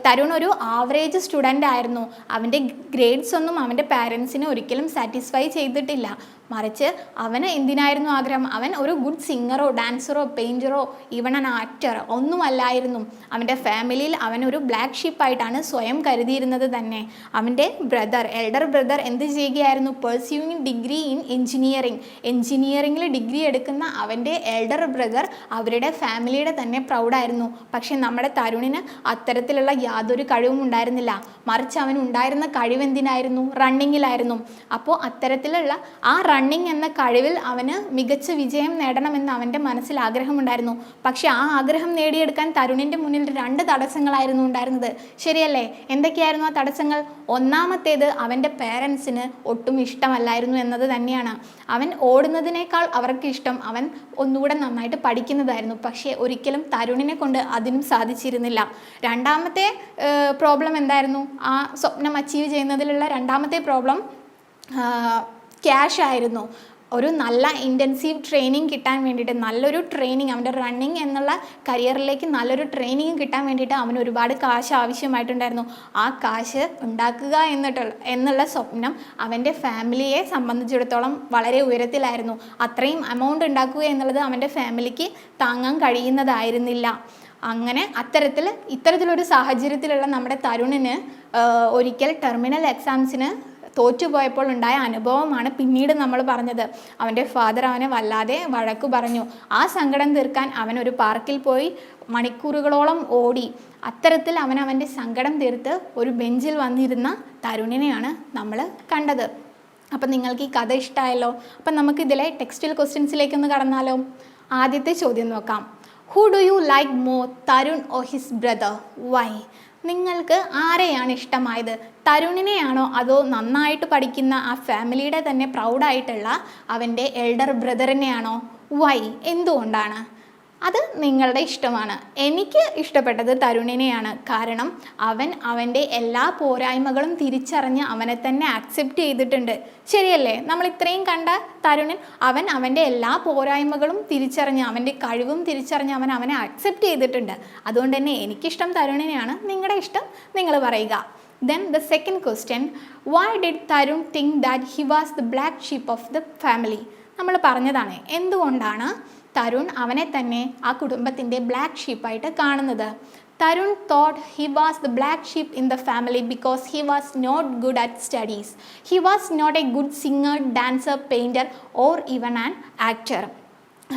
തരുൺ ഒരു ആവറേജ് സ്റ്റുഡൻ്റ് ആയിരുന്നു. അവൻ്റെ ഗ്രേഡ്സ് ഒന്നും അവൻ്റെ പാരൻസിനെ ഒരിക്കലും സാറ്റിസ്ഫൈ ചെയ്തിട്ടില്ല. മറിച്ച് അവന് എന്തിനായിരുന്നു ആഗ്രഹം? അവൻ ഒരു ഗുഡ് സിംഗറോ ഡാൻസറോ പെയിൻറ്ററോ ഈവൺ ആൻ ആക്ടർ ഒന്നുമല്ലായിരുന്നു. അവൻ്റെ ഫാമിലിയിൽ അവനൊരു ബ്ലാക്ക് ഷീപ്പായിട്ടാണ് സ്വയം കരുതിയിരുന്നത് തന്നെ. അവൻ്റെ എൽഡർ ബ്രദർ എന്ത് ചെയ്യുകയായിരുന്നു? പെർസ്യൂയിങ് ഡിഗ്രി ഇൻ എൻജിനീയറിങ്ങിൽ ഡിഗ്രി എടുക്കുന്ന അവൻ്റെ എൽഡർ ബ്രദർ അവരുടെ ഫാമിലിയുടെ തന്നെ പ്രൗഡായിരുന്നു. പക്ഷെ നമ്മുടെ തരുണിന് അത്തരത്തിലുള്ള യാതൊരു കഴിവും ഉണ്ടായിരുന്നില്ല. മറിച്ച് അവനുണ്ടായിരുന്ന കഴിവ് എന്തിനായിരുന്നു? റണ്ണിങ്ങിലായിരുന്നു. അപ്പോൾ അത്തരത്തിലുള്ള ആ റണ്ണിങ് എന്ന കഴിവിൽ അവന് മികച്ച വിജയം നേടണമെന്ന് അവൻ്റെ മനസ്സിൽ ആഗ്രഹമുണ്ടായിരുന്നു. പക്ഷെ ആ ആഗ്രഹം നേടിയെടുക്കാൻ തരുണിൻ്റെ മുന്നിൽ 2 തടസ്സങ്ങളായിരുന്നു ഉണ്ടായിരുന്നത്. ശരിയല്ലേ? എന്തൊക്കെയായിരുന്നു ആ തടസ്സങ്ങൾ? ഒന്നാമത്തേത് അവൻ്റെ പേരൻസിന് ഒട്ടും ഇഷ്ടമല്ലായിരുന്നു എന്നത് തന്നെയാണ്. അവൻ ഓടുന്നതിനേക്കാൾ അവർക്ക് ഇഷ്ടം അവൻ ഒന്നുകൂടെ നന്നായിട്ട് പഠിക്കുന്നതായിരുന്നു. പക്ഷേ ഒരിക്കലും തരുണിനെ കൊണ്ട് അതിനും സാധിച്ചിരുന്നില്ല. രണ്ടാമത്തെ പ്രോബ്ലം എന്തായിരുന്നു? ആ സ്വപ്നം അച്ചീവ് ചെയ്യുന്നതിലുള്ള രണ്ടാമത്തെ പ്രോബ്ലം ക്യാഷ് ആയിരുന്നു. ഒരു നല്ല ഇൻറ്റൻസീവ് ട്രെയിനിങ് കിട്ടാൻ വേണ്ടിയിട്ട്, നല്ലൊരു ട്രെയിനിങ്, അവൻ്റെ റണ്ണിങ് എന്നുള്ള കരിയറിലേക്ക് നല്ലൊരു ട്രെയിനിങ് കിട്ടാൻ വേണ്ടിയിട്ട് അവന് ഒരുപാട് കാശ് ആവശ്യമായിട്ടുണ്ടായിരുന്നു. ആ കാശ് ഉണ്ടാക്കുക എന്നുള്ള സ്വപ്നം അവൻ്റെ ഫാമിലിയെ സംബന്ധിച്ചിടത്തോളം വളരെ ഉയരത്തിലായിരുന്നു. അത്രയും എമൗണ്ട് ഉണ്ടാക്കുക എന്നുള്ളത് അവൻ്റെ ഫാമിലിക്ക് താങ്ങാൻ കഴിയുന്നതായിരുന്നില്ല. അങ്ങനെ ഇത്തരത്തിലൊരു സാഹചര്യത്തിലുള്ള നമ്മുടെ തരുണിന് ഒരിക്കൽ ടെർമിനൽ എക്സാംസിന് തോറ്റുപോയപ്പോൾ ഉണ്ടായ അനുഭവമാണ് പിന്നീട് നമ്മൾ പറഞ്ഞത്. അവൻ്റെ ഫാദർ അവനെ വല്ലാതെ വഴക്കു പറഞ്ഞു. ആ സങ്കടം തീർക്കാൻ അവൻ ഒരു പാർക്കിൽ പോയി മണിക്കൂറുകളോളം ഓടി. അത്തരത്തിൽ അവൻ്റെ സങ്കടം തീർത്ത് ഒരു ബെഞ്ചിൽ വന്നിരുന്ന തരുണിനെയാണ് നമ്മൾ കണ്ടത്. അപ്പം നിങ്ങൾക്ക് ഈ കഥ ഇഷ്ടമായല്ലോ. അപ്പം നമുക്കിതിലെ ടെക്സ്റ്റിൽ ക്വസ്റ്റ്യൻസിലേക്കൊന്ന് കടന്നാലോ? ആദ്യത്തെ ചോദ്യം നോക്കാം. Who do you like more, Tarun or his brother? Why? നിങ്ങൾക്ക് ആരെയാണ് ഇഷ്ടമായത്? തരുണിനെയാണോ അതോ നന്നായിട്ട് പഠിക്കുന്ന ആ ഫാമിലിയുടെ തന്നെ പ്രൗഡായിട്ടുള്ള അവൻ്റെ എൽഡർ ബ്രദറിനെയാണോ? വൈ? എന്തുകൊണ്ടാണ്? അത് നിങ്ങളുടെ ഇഷ്ടമാണ്. എനിക്ക് ഇഷ്ടപ്പെട്ടത് തരുണിനെയാണ്. കാരണം അവൻ്റെ എല്ലാ പോരായ്മകളും തിരിച്ചറിഞ്ഞ് അവനെ തന്നെ ആക്സെപ്റ്റ് ചെയ്തിട്ടുണ്ട്. ശരിയല്ലേ? നമ്മൾ ഇത്രയും കണ്ട തരുണൻ അവൻ്റെ എല്ലാ പോരായ്മകളും തിരിച്ചറിഞ്ഞ് അവൻ്റെ കഴിവും തിരിച്ചറിഞ്ഞ് അവനെ ആക്സെപ്റ്റ് ചെയ്തിട്ടുണ്ട്. അതുകൊണ്ട് തന്നെ എനിക്കിഷ്ടം തരുണിനെയാണ്. നിങ്ങളുടെ ഇഷ്ടം നിങ്ങൾ പറയുക. Then the second question, why did Tarun think that he was the black sheep of the family? നമ്മൾ പറഞ്ഞതാണ് എന്തുകൊണ്ടാണ് തരുൺ അവനെ തന്നെ ആ കുടുംബത്തിൻ്റെ ബ്ലാക്ക് ഷീപ്പായിട്ട് കാണുന്നത്. Tarun thought he was the black sheep in the family because he was not good at studies. He was not a good singer, dancer, painter or even an actor.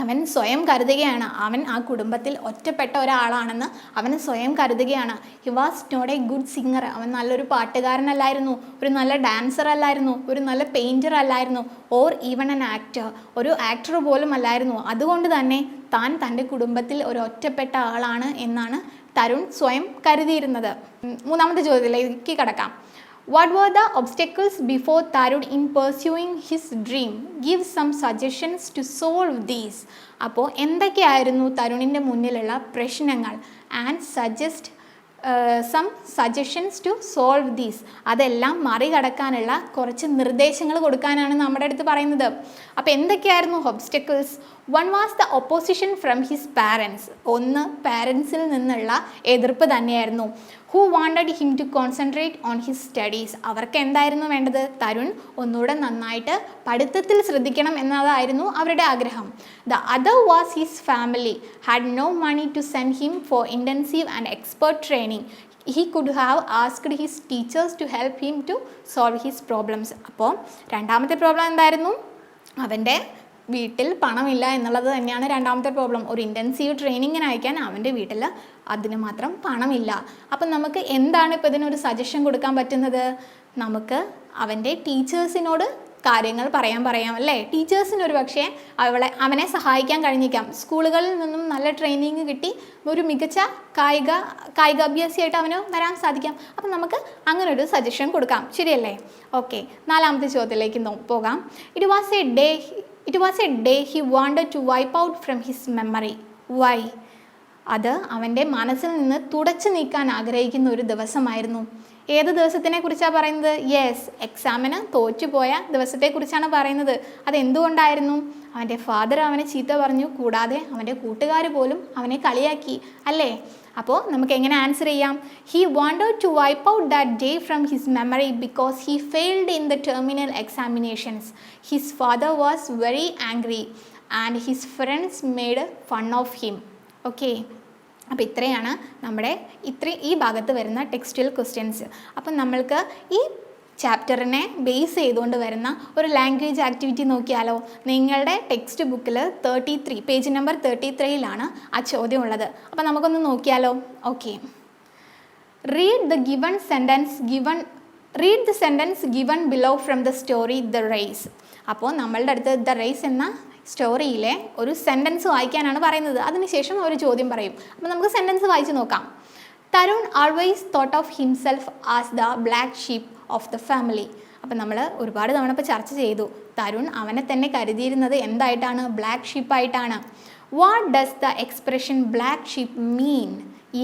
അവൻ സ്വയം കരുതുകയാണ് അവൻ ആ കുടുംബത്തിൽ ഒറ്റപ്പെട്ട ഒരാളാണെന്ന് അവൻ സ്വയം കരുതുകയാണ്. He was not a good singer. അവൻ നല്ലൊരു പാട്ടുകാരനല്ലായിരുന്നു, ഒരു നല്ല ഡാൻസർ അല്ലായിരുന്നു, ഒരു നല്ല പെയിൻറ്റർ അല്ലായിരുന്നു, ഓർ ഈവൺ ആൻ ആക്ടർ, ഒരു ആക്ടർ പോലും അല്ലായിരുന്നു. അതുകൊണ്ട് തന്നെ തൻ്റെ കുടുംബത്തിൽ ഒരു ഒറ്റപ്പെട്ട ആളാണ് എന്നാണ് തരുൺ സ്വയം കരുതിയിരുന്നത്. മൂന്നാമത്തെ ചോദ്യത്തിലേക്ക് കടക്കാം. What were the obstacles before Tarun in pursuing his dream? Give some suggestions to solve these. അപ്പോൾ എന്തൊക്കെയായിരുന്നു തരുണിൻ്റെ മുന്നിലുള്ള പ്രശ്നങ്ങൾ? And suggest some suggestions to solve these. അതെല്ലാം മറികടക്കാനുള്ള കുറച്ച് നിർദ്ദേശങ്ങൾ കൊടുക്കാനാണ് നമ്മുടെ അടുത്ത് പറയുന്നത്. അപ്പോൾ എന്തൊക്കെയായിരുന്നു obstacles? One was the opposition from his parents. ഒന്ന് പാരൻസിൽ നിന്നുള്ള എതിർപ്പ് തന്നെയായിരുന്നു. Who wanted him to concentrate on his studies. അവർക്ക് എന്തായിരുന്നു വേണ്ടത്? തരുൺ ഒന്നുകൂടെ നന്നായിട്ട് പഠിത്തത്തിൽ ശ്രദ്ധിക്കണം എന്നതായിരുന്നു അവരുടെ ആഗ്രഹം. The other was his family had no money to send him for intensive and expert training. He could have asked his teachers to help him to solve his problems. അപ്പോൾ രണ്ടാമത്തെ പ്രോബ്ലം എന്തായിരുന്നു? അവൻ്റെ വീട്ടിൽ പണമില്ല എന്നുള്ളത് തന്നെയാണ് രണ്ടാമത്തെ പ്രോബ്ലം. ഒരു ഇൻറ്റൻസീവ് ട്രെയിനിങ്ങിന് അയക്കാൻ അവൻ്റെ വീട്ടിൽ അതിന് മാത്രം പണമില്ല. അപ്പം നമുക്ക് എന്താണ് ഇപ്പോൾ ഇതിനൊരു സജഷൻ കൊടുക്കാൻ പറ്റുന്നത്? നമുക്ക് അവൻ്റെ ടീച്ചേഴ്സിനോട് കാര്യങ്ങൾ പറയാം അല്ലേ? ടീച്ചേഴ്സിന് ഒരു പക്ഷേ അവനെ സഹായിക്കാൻ കഴിഞ്ഞേക്കാം. സ്കൂളുകളിൽ നിന്നും നല്ല ട്രെയിനിങ് കിട്ടി ഒരു മികച്ച കായികാഭ്യാസിയായിട്ട് അവന് വരാൻ സാധിക്കാം. അപ്പം നമുക്ക് അങ്ങനെ ഒരു സജഷൻ കൊടുക്കാം. ശരിയല്ലേ? ഓക്കെ, നാലാമത്തെ ചോദ്യത്തിലേക്ക് പോകാം. It was a day he wanted to wipe out from his memory. Why? അത് അവൻ്റെ മനസ്സിൽ നിന്ന് തുടച്ചു നീക്കാൻ ആഗ്രഹിക്കുന്ന ഒരു ദിവസമായിരുന്നു. ഏത് ദിവസത്തിനെ കുറിച്ചാണ് പറയുന്നത്? യെസ്, എക്സാമിന് തോറ്റുപോയ ദിവസത്തെക്കുറിച്ചാണ് പറയുന്നത്. അതെന്തുകൊണ്ടായിരുന്നു? അവൻ്റെ ഫാദർ അവനെ ചീത്ത പറഞ്ഞു, കൂടാതെ അവൻ്റെ കൂട്ടുകാർ പോലും അവനെ കളിയാക്കി അല്ലേ? അപ്പോൾ നമുക്ക് എങ്ങനെ ആൻസർ ചെയ്യാം? He wanted to wipe out that day from his memory because he failed in the terminal examinations. His father was very angry and his friends made fun of him. Okay, അപ്പോൾ ഇത്രയാണ് നമ്മുടെ ഈ ഭാഗത്ത് വരുന്ന textual questions. അപ്പം നമ്മൾക്ക് ഈ ചാപ്റ്ററിനെ base ചെയ്തുകൊണ്ട് വരുന്ന ഒരു ലാംഗ്വേജ് ആക്ടിവിറ്റി നോക്കിയാലോ? നിങ്ങളുടെ ടെക്സ്റ്റ് ബുക്കിൽ 33 പേജ് നമ്പർ 33 ആ ചോദ്യം ഉള്ളത്. അപ്പോൾ നമുക്കൊന്ന് നോക്കിയാലോ? Okay, read the sentence given below from the story the race. അപ്പോൾ നമ്മളുടെ അടുത്ത് ദ റേസ് എന്ന സ്റ്റോറിയിലെ ഒരു സെൻറ്റൻസ് വായിക്കാനാണ് പറയുന്നത്. അതിനുശേഷം ഒരു ചോദ്യം പറയും. അപ്പോൾ നമുക്ക് സെൻറ്റൻസ് വായിച്ച് നോക്കാം. Tarun always thought of himself as the black sheep of the family. അപ്പം നമ്മൾ ഒരുപാട് തവണ ഇപ്പോൾ ചർച്ച ചെയ്തു. തരുൺ അവനെ തന്നെ കരുതിയിരുന്നത് എന്തായിട്ടാണ്? ബ്ലാക്ക് ഷീപ്പായിട്ടാണ്. What does the expression black sheep mean?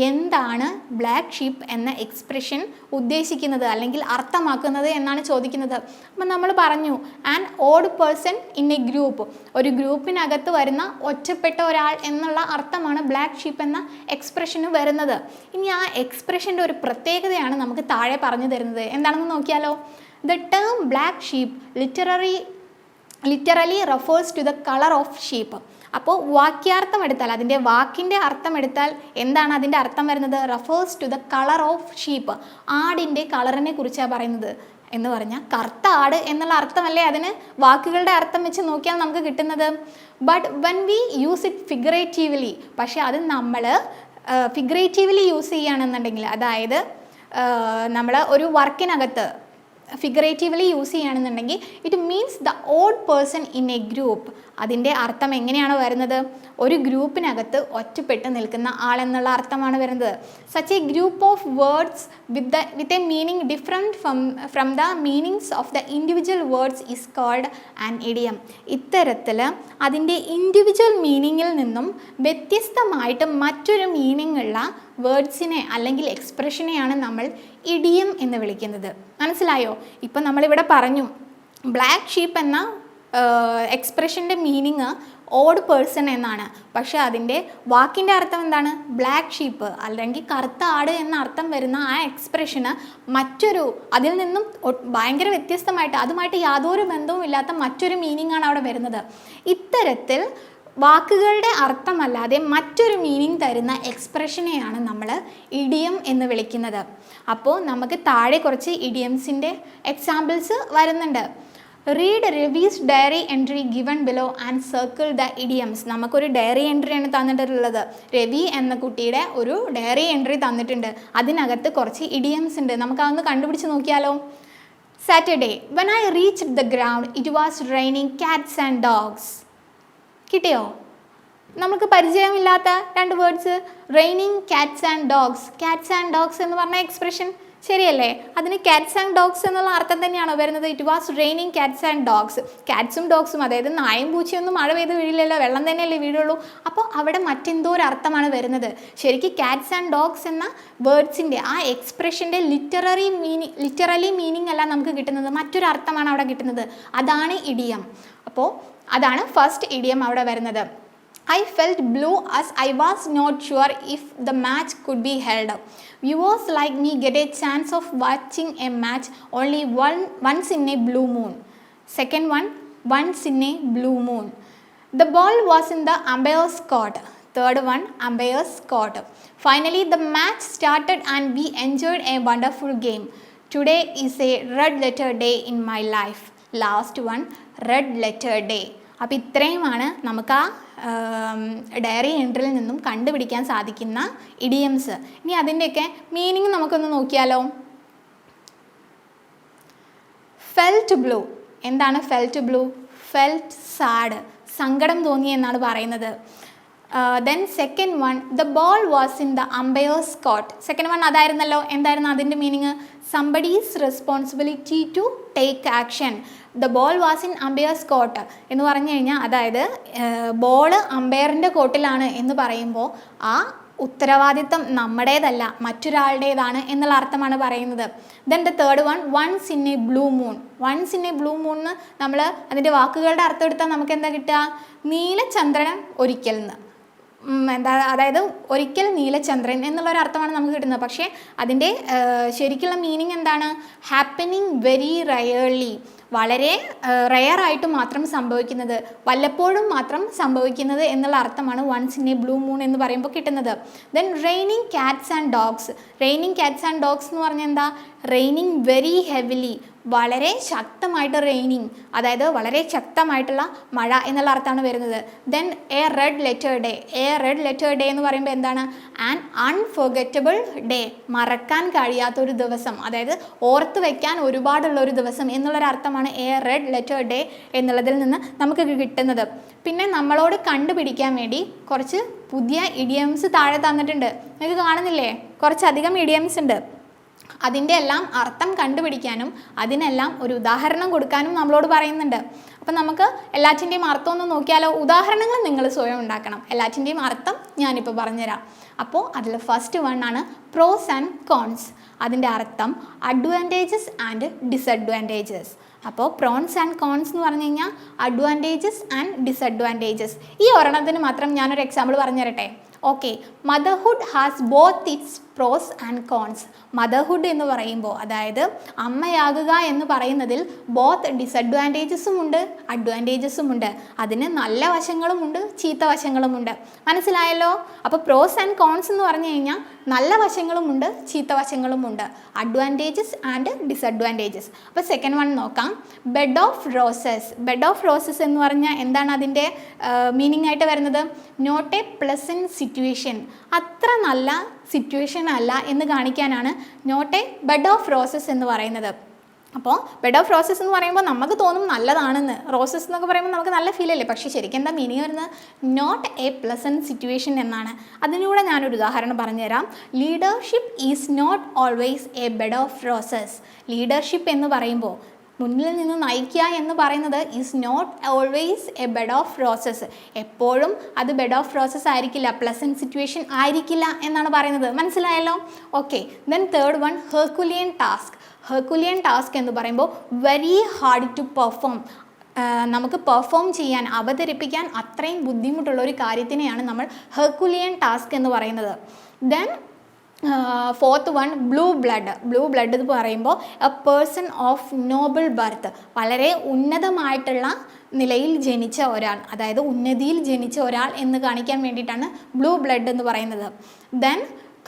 എന്താണ് ബ്ലാക്ക് ഷീപ്പ് എന്ന എക്സ്പ്രഷൻ ഉദ്ദേശിക്കുന്നത് അല്ലെങ്കിൽ അർത്ഥമാക്കുന്നത് എന്നാണ് ചോദിക്കുന്നത്. അപ്പം നമ്മൾ പറഞ്ഞു an odd person in A group. ഒരു ഗ്രൂപ്പിനകത്ത് വരുന്ന ഒറ്റപ്പെട്ട ഒരാൾ എന്നുള്ള അർത്ഥമാണ് ബ്ലാക്ക് ഷീപ്പ് എന്ന എക്സ്പ്രഷന് വരുന്നത്. ഇനി ആ എക്സ്പ്രഷൻ്റെ ഒരു പ്രത്യേകതയാണ് നമുക്ക് താഴെ പറഞ്ഞു തരുന്നത്. എന്താണെന്ന് നോക്കിയാലോ? The term black sheep literally refers to the colour of sheep. അപ്പോൾ വാക്യാർത്ഥം എടുത്താൽ, അതിൻ്റെ വാക്കിൻ്റെ അർത്ഥം എടുത്താൽ എന്താണ് അതിൻ്റെ അർത്ഥം വരുന്നത്? Refers to the colour of sheep. ആടിൻ്റെ കളറിനെ കുറിച്ചാണ് പറയുന്നത് എന്ന് പറഞ്ഞാൽ കറുത്ത ആട് എന്നുള്ള അർത്ഥമല്ലേ അതിന് വാക്കുകളുടെ അർത്ഥം വെച്ച് നോക്കിയാൽ നമുക്ക് കിട്ടുന്നത്. But when we use it figuratively, പക്ഷേ അത് നമ്മൾ ഫിഗറേറ്റീവ്ലി യൂസ് ചെയ്യുകയാണെന്നുണ്ടെങ്കിൽ, അതായത് നമ്മൾ ഒരു വർക്കിനകത്ത് ഫിഗറേറ്റീവ്ലി യൂസ് ചെയ്യുകയാണെന്നുണ്ടെങ്കിൽ it means the odd person in A group. അതിൻ്റെ അർത്ഥം എങ്ങനെയാണ് വരുന്നത്? ഒരു ഗ്രൂപ്പിനകത്ത് ഒറ്റപ്പെട്ട് നിൽക്കുന്ന ആളെന്നുള്ള അർത്ഥമാണ് വരുന്നത്. Such a group of words with a meaning different from the meanings of the individual words is called an idiom. ഇത്തരത്തിൽ അതിൻ്റെ ഇൻഡിവിജ്വൽ മീനിങ്ങിൽ നിന്നും വ്യത്യസ്തമായിട്ട് മറ്റൊരു മീനിങ് ഉള്ള വേർഡ്സിനെ അല്ലെങ്കിൽ എക്സ്പ്രഷനെയാണ് നമ്മൾ ഇഡിയം എന്ന് വിളിക്കുന്നത്. മനസ്സിലായോ? ഇപ്പം നമ്മളിവിടെ പറഞ്ഞു ബ്ലാക്ക് ഷീപ്പ് എന്ന എക്സ്പ്രഷൻ്റെ മീനിങ് ഓഡ് പേഴ്സൺ എന്നാണ്. പക്ഷേ അതിൻ്റെ വാക്കിൻ്റെ അർത്ഥം എന്താണ്? ബ്ലാക്ക് ഷീപ്പ് അല്ലെങ്കിൽ കറുത്ത ആട് എന്ന അർത്ഥം വരുന്ന ആ എക്സ്പ്രഷന് മറ്റൊരു അതിൽ നിന്നും ഭയങ്കര വ്യത്യസ്തമായിട്ട് അതുമായിട്ട് യാതൊരു ബന്ധവും ഇല്ലാത്ത മറ്റൊരു മീനിങ്ങാണ് അവിടെ വരുന്നത്. ഇത്തരത്തിൽ വാക്കുകളുടെ അർത്ഥമല്ലാതെ മറ്റൊരു മീനിങ് തരുന്ന എക്സ്പ്രഷനെയാണ് നമ്മൾ ഇഡിയം എന്ന് വിളിക്കുന്നത്. അപ്പോൾ നമുക്ക് താഴെ കുറച്ച് ഇഡിയംസിൻ്റെ എക്സാമ്പിൾസ് വരുന്നുണ്ട്. Read Ravi's diary entry given below and circle the idioms. നമുക്കൊരു ഡയറി എൻട്രിയാണ് തന്നിട്ടുള്ളത്. രവി എന്ന കുട്ടിയുടെ ഒരു ഡയറി എൻട്രി തന്നിട്ടുണ്ട്. അതിനകത്ത് കുറച്ച് ഇഡിയംസ് ഉണ്ട്. നമുക്കതൊന്ന് കണ്ടുപിടിച്ച് നോക്കിയാലോ? Saturday when I reached the ground it was raining cats and dogs. കിട്ടിയോ? നമുക്ക് പരിചയമില്ലാത്ത രണ്ട് words. Raining cats and dogs. Katz and dogs എന്ന് പറഞ്ഞ എക്സ്പ്രഷൻ ശരിയല്ലേ? അതിന് കാറ്റ്സ് ആൻഡ് ഡോഗ്സ് എന്നുള്ള അർത്ഥം തന്നെയാണോ വരുന്നത്? It was raining cats and dogs. കാറ്റ്സും ഡോഗ്സും, അതായത് നായും പൂച്ചയൊന്നും മഴ പെയ്ത് വീഴില്ലല്ലോ, വെള്ളം തന്നെയല്ലേ വീഴുള്ളൂ. അപ്പോൾ അവിടെ മറ്റെന്തോ ഒരു അർത്ഥമാണ് വരുന്നത്. ശരിക്കും കാറ്റ്സ് ആൻഡ് ഡോഗ്സ് എന്ന വേർഡ്സിൻ്റെ ആ എക്സ്പ്രഷൻ്റെ ലിറ്ററലി മീനിങ് അല്ല നമുക്ക് കിട്ടുന്നത്, മറ്റൊരു അർത്ഥമാണ് അവിടെ കിട്ടുന്നത്. അതാണ് ഇഡിയം. അപ്പോൾ അതാണ് ഫസ്റ്റ് ഇഡിയം അവിടെ വരുന്നത്. I felt blue as I was not sure if the match could be held. Viewers like me get a chance of watching a match only once in a blue moon. Second one, once in a blue moon. The ball was in the umpire's court. Third one, umpire's court. Finally, the match started and we enjoyed a wonderful game. Today is a red letter day in my life. Last one, red letter day. അപ്പോൾ ഇത്രയുമാണ് നമുക്ക് ആ diary എൻട്രിയിൽ നിന്നും കണ്ടുപിടിക്കാൻ സാധിക്കുന്ന idioms. ഇനി അതിൻ്റെയൊക്കെ meaning നമുക്കൊന്ന് നോക്കിയാലോ. Felt blue. എന്താണ് ഫെൽറ്റ് ബ്ലൂ? ഫെൽറ്റ് സാഡ്, സങ്കടം തോന്നി എന്നാണ് പറയുന്നത്. Then second one, the ball was in the umpire's court. Second one അതായിരുന്നല്ലോ. എന്തായിരുന്നു അതിൻ്റെ meaning? Somebody's responsibility to take action. The ball was in umpire's court എന്ന് പറഞ്ഞു കഴിഞ്ഞാൽ, അതായത് ബോള് അമ്പയറിൻ്റെ കോർട്ടിലാണ് എന്ന് പറയുമ്പോൾ ആ ഉത്തരവാദിത്തം നമ്മുടേതല്ല, മറ്റൊരാളുടേതാണ് എന്നുള്ള അർത്ഥമാണ് പറയുന്നത്. Then the third one, once in a blue moon. Once in a blue moon എന്ന് നമ്മൾ അതിൻ്റെ വാക്കുകളുടെ അർത്ഥം എടുത്താൽ നമുക്ക് എന്താ കിട്ടുക? നീലചന്ദ്രൻ ഒരിക്കൽ എന്ന്. അതായത് ഒരിക്കൽ നീലചന്ദ്രൻ എന്നുള്ളൊരർത്ഥമാണ് നമുക്ക് കിട്ടുന്നത്. പക്ഷേ അതിൻ്റെ ശരിക്കുള്ള മീനിങ് എന്താണ്? ഹാപ്പനിങ് വെരി റയർലി, വളരെ റെയറായിട്ട് മാത്രം സംഭവിക്കുന്നത്, വല്ലപ്പോഴും മാത്രം സംഭവിക്കുന്നത് എന്നുള്ള അർത്ഥമാണ് once in a blue moon എന്ന് പറയുമ്പോൾ കിട്ടുന്നത്. Then raining cats and dogs. Raining cats and dogs എന്ന് പറഞ്ഞാൽ എന്താ? റെയിനിങ് വെരി ഹെവിലി, വളരെ ശക്തമായിട്ട് റെയിനിങ്, അതായത് വളരെ ശക്തമായിട്ടുള്ള മഴ എന്നുള്ള അർത്ഥമാണ് വരുന്നത്. Then A red letter day. A red letter day എന്ന് പറയുമ്പോൾ എന്താണ്? ആൻ അൺഫോർഗറ്റബിൾ ഡേ, മറക്കാൻ കഴിയാത്തൊരു ദിവസം, അതായത് ഓർത്ത് വയ്ക്കാൻ ഒരുപാടുള്ളൊരു ദിവസം എന്നുള്ളൊരർത്ഥമാണ് എ റെഡ് ലെറ്റർ ഡേ എന്നുള്ളതിൽ നിന്ന് നമുക്ക് കിട്ടുന്നത്. പിന്നെ നമ്മളോട് കണ്ടുപിടിക്കാൻ വേണ്ടി കുറച്ച് പുതിയ ഇഡിയംസ് താഴെ തന്നിട്ടുണ്ട്. നിങ്ങൾക്ക് കാണുന്നില്ലേ? കുറച്ചധികം ഇഡിയംസ് ഉണ്ട്. അതിൻ്റെ എല്ലാം അർത്ഥം കണ്ടുപിടിക്കാനും അതിനെല്ലാം ഒരു ഉദാഹരണം കൊടുക്കാനും നമ്മളോട് പറയുന്നുണ്ട്. അപ്പം നമുക്ക് എല്ലാറ്റിൻ്റെയും അർത്ഥം ഒന്ന് നോക്കിയാലോ. ഉദാഹരണങ്ങൾ നിങ്ങൾ സ്വയം ഉണ്ടാക്കണം. എല്ലാറ്റിൻ്റെയും അർത്ഥം ഞാനിപ്പോൾ പറഞ്ഞുതരാം. അപ്പോൾ അതിൽ ഫസ്റ്റ് വൺ ആണ് പ്രോസ് ആൻഡ് കോൺസ്. അതിൻ്റെ അർത്ഥം അഡ്വാൻറ്റേജസ് ആൻഡ് ഡിസഡ്വാൻറ്റേജസ്. അപ്പോൾ പ്രോൺസ് ആൻഡ് കോൺസ് എന്ന് പറഞ്ഞു കഴിഞ്ഞാൽ അഡ്വാൻറ്റേജസ് ആൻഡ് ഡിസഡ്വാൻറ്റേജസ്. ഈ ഒരെണ്ണത്തിന് മാത്രം ഞാനൊരു എക്സാമ്പിൾ പറഞ്ഞു തരട്ടെ. Okay, motherhood has both its pros and cons. Motherhood എന്ന് പറയുമ്പോൾ, അതായത് അമ്മയാകുക എന്ന് പറയുന്നതിൽ ബോത്ത് ഡിസഡ്വാൻറ്റേജസും ഉണ്ട് അഡ്വാൻറ്റേജസും ഉണ്ട്. അതിന് നല്ല വശങ്ങളുമുണ്ട് ചീത്ത വശങ്ങളുമുണ്ട്. മനസ്സിലായല്ലോ? അപ്പോൾ പ്രോസ് ആൻഡ് കോൺസ് എന്ന് പറഞ്ഞു കഴിഞ്ഞാൽ നല്ല വശങ്ങളുമുണ്ട് ചീത്ത വശങ്ങളുമുണ്ട്, അഡ്വാൻറ്റേജസ് ആൻഡ് ഡിസഡ്വാൻറ്റേജസ്. അപ്പോൾ സെക്കൻഡ് വൺ നോക്കാം. Bed of roses. Bed of roses എന്ന് പറഞ്ഞാൽ എന്താണ് അതിൻ്റെ മീനിങ് ആയിട്ട് വരുന്നത്? നോട്ട് എ പ്ലസൻറ്റ് സിറ്റുവേഷൻ, അത്ര നല്ല സിറ്റുവേഷൻ അല്ല എന്ന് കാണിക്കാനാണ് not a bed of roses എന്ന് പറയുന്നത്. അപ്പോൾ ബെഡ് ഓഫ് റോസസ് എന്ന് പറയുമ്പോൾ നമുക്ക് തോന്നും നല്ലതാണെന്ന്. റോസസ് എന്നൊക്കെ പറയുമ്പോൾ നമുക്ക് നല്ല ഫീൽ അല്ലേ? പക്ഷേ ശരിക്കും എന്താ മീനിങ് വരുന്നത്? നോട്ട് എ പ്ലസൻറ്റ് സിറ്റുവേഷൻ എന്നാണ്. അതിലൂടെ ഞാനൊരു ഉദാഹരണം പറഞ്ഞുതരാം. Leadership is not always a bed of roses. Leadership എന്ന് പറയുമ്പോൾ, മുന്നിൽ നിന്ന് നയിക്കുക എന്ന് പറയുന്നത് is not always a bed of roses. എപ്പോഴും അത് ബെഡ് ഓഫ് റോസസ് ആയിരിക്കില്ല, പ്ലസൻറ്റ് സിറ്റുവേഷൻ ആയിരിക്കില്ല എന്നാണ് പറയുന്നത്. മനസ്സിലായല്ലോ? Okay. Then third one, Herculean task. Herculean task എന്ന് പറയുമ്പോൾ വെരി ഹാർഡ് ടു പെർഫോം. നമുക്ക് പെർഫോം ചെയ്യാൻ, അവതരിപ്പിക്കാൻ അത്രയും ബുദ്ധിമുട്ടുള്ള ഒരു കാര്യത്തിനെയാണ് നമ്മൾ ഹെർക്കുലിയൻ ടാസ്ക് എന്ന് പറയുന്നത്. Then fourth one, blue blood. Blue blood എന്ന് പറയുമ്പോൾ A person of Noble birth, വളരെ ഉന്നതമായിട്ടുള്ള നിലയിൽ ജനിച്ച ഒരാൾ, അതായത് ഉന്നതിയിൽ ജനിച്ച ഒരാൾ എന്ന് കാണിക്കാൻ വേണ്ടിയിട്ടാണ് ബ്ലൂ ബ്ലഡ് എന്ന് പറയുന്നത്. Then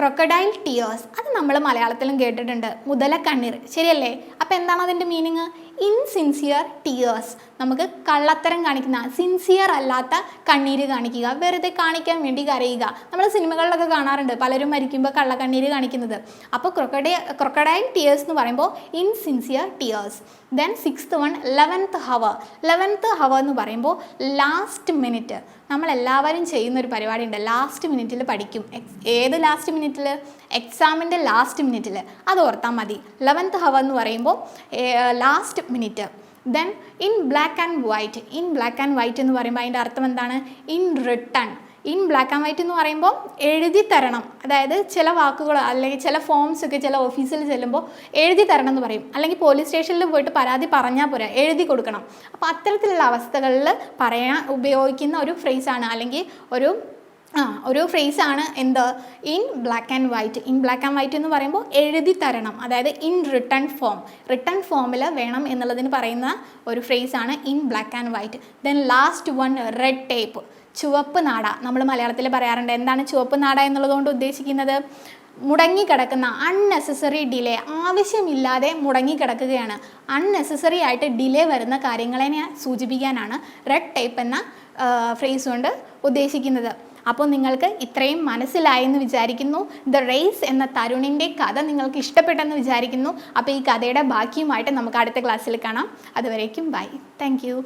crocodile tears. അത് നമ്മൾ മലയാളത്തിലും കേട്ടിട്ടുണ്ട്, മുതലക്കണ്ണീർ. ശരിയല്ലേ? അപ്പോൾ എന്താണ് അതിൻ്റെ മീനിങ്? ഇൻസിൻസിയർ ടിയേഴ്സ്. നമുക്ക് കള്ളത്തരം കാണിക്കുന്ന, സിൻസിയർ അല്ലാത്ത കണ്ണീര് കാണിക്കുക, വെറുതെ കാണിക്കാൻ വേണ്ടി കരയുക. നമ്മൾ സിനിമകളിലൊക്കെ കാണാറുണ്ട് പലരും മരിക്കുമ്പോൾ കള്ളക്കണ്ണീര് കാണിക്കുന്നത്. അപ്പോൾ ക്രൊക്കഡൈൽ ടിയേഴ്സ് എന്ന് പറയുമ്പോൾ insincere tears. Then sixth one, 11th hour. 11th hour എന്ന് പറയുമ്പോൾ ലാസ്റ്റ് മിനിറ്റ്. നമ്മളെല്ലാവരും ചെയ്യുന്നൊരു പരിപാടി ഉണ്ട്, ലാസ്റ്റ് മിനിറ്റിൽ പഠിക്കും. ഏത് ലാസ്റ്റ് മിനിറ്റിൽ? എക്സാമിൻ്റെ ലാസ്റ്റ് മിനിറ്റിൽ. അത് ഓർത്താൽ മതി. 11th ഹവർ എന്ന് പറയുമ്പോൾ last minute. Then in black and white. In black and white എന്ന് പറയുമ്പോൾ അതിൻ്റെ അർത്ഥം എന്താണ്? In return. In black and white എന്ന് പറയുമ്പോൾ എഴുതി തരണം, അതായത് ചില വാക്കുകൾ അല്ലെങ്കിൽ ചില ഫോംസ് ഒക്കെ ചില ഓഫീസിൽ ചെല്ലുമ്പോൾ എഴുതി തരണം എന്ന് പറയും, അല്ലെങ്കിൽ പോലീസ് സ്റ്റേഷനിൽ പോയിട്ട് പരാതി പറഞ്ഞാൽ പോരാ, എഴുതി കൊടുക്കണം. അപ്പോൾ അത്തരത്തിലുള്ള അവസ്ഥകളിൽ പറയാൻ ഉപയോഗിക്കുന്ന ഒരു ഫ്രേസാണ്, അല്ലെങ്കിൽ ഒരു ഫ്രേസാണ് എന്ത്, in black and white. In black and white എന്ന് പറയുമ്പോൾ എഴുതി തരണം, അതായത് ഇൻ റിട്ടൺ ഫോമിൽ വേണം എന്നുള്ളതിന് പറയുന്ന ഒരു ഫ്രേസാണ് in black and white. Then last one, red tape, ചുവപ്പ് നാട. നമ്മൾ മലയാളത്തിൽ പറയാറുണ്ട്. എന്താണ് ചുവപ്പ് നാട എന്നുള്ളതുകൊണ്ട് ഉദ്ദേശിക്കുന്നത്? മുടങ്ങിക്കിടക്കുന്ന അൺനെസസറി ഡിലേ, ആവശ്യമില്ലാതെ മുടങ്ങിക്കിടക്കുകയാണ്, അൺനെസസറി ആയിട്ട് ഡിലേ വരുന്ന കാര്യങ്ങളെ സൂചിപ്പിക്കാനാണ് റെഡ് ടേപ്പ് എന്ന ഫ്രേസ് കൊണ്ട് ഉദ്ദേശിക്കുന്നത്. അപ്പോൾ നിങ്ങൾക്ക് ഇത്രയും മനസ്സിലായെന്ന് വിചാരിക്കുന്നു. ദ റേസ് എന്ന തരുണിൻ്റെ കഥ നിങ്ങൾക്ക് ഇഷ്ടപ്പെട്ടെന്ന് വിചാരിക്കുന്നു. അപ്പോൾ ഈ കഥയുടെ ബാക്കിയുമായിട്ട് നമുക്ക് അടുത്ത ക്ലാസ്സിൽ കാണാം. അതുവരേക്കും ബൈ. Thank you.